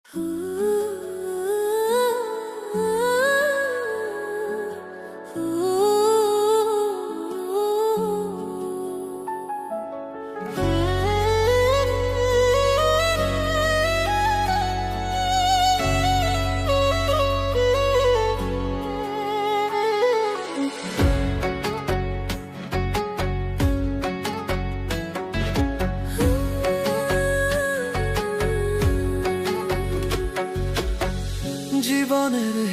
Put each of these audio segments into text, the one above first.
জীবনের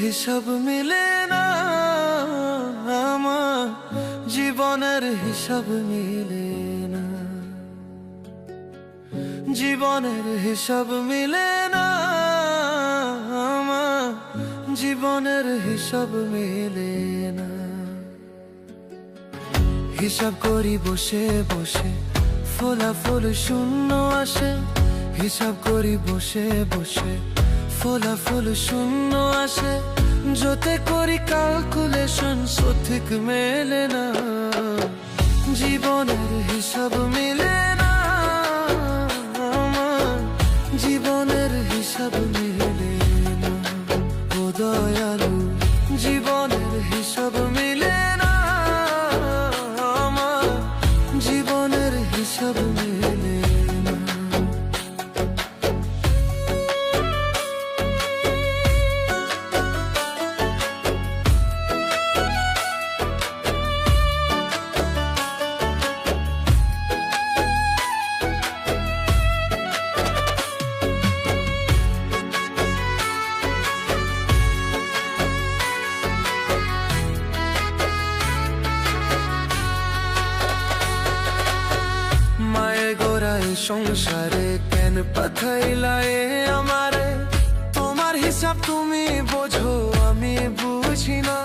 হিসাব মিলে না আমার, জীবনের হিসাব মিলে না, জীবনের হিসাব মিলে না আমার, জীবনের হিসাব মিলে না। হিসাব করি বসে বসে, ফলাফল শূন্য আসে। হিসাব করি বসে বসে, ফলাফল শূন্য আসে। যতে করি ক্যালকুলেশন সঠিক মেলে না, জীবনের হিসাব মিলে না আমার, জীবনের হিসাব মিলে না। ও দয়ালু, জীবনের হিসাব মিলে না আমার, জীবনের হিসাব মিলে না। সংসারে কেন পাঠাইলা আমারে? তোমার হিসাব তুমি বোঝো, আমি বুঝি না।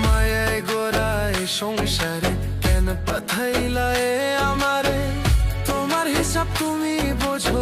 মায়ায় গোড়ায় সংসারে কেন পাঠাইলা আমারে? তোমার হিসাব তুমি বোঝো,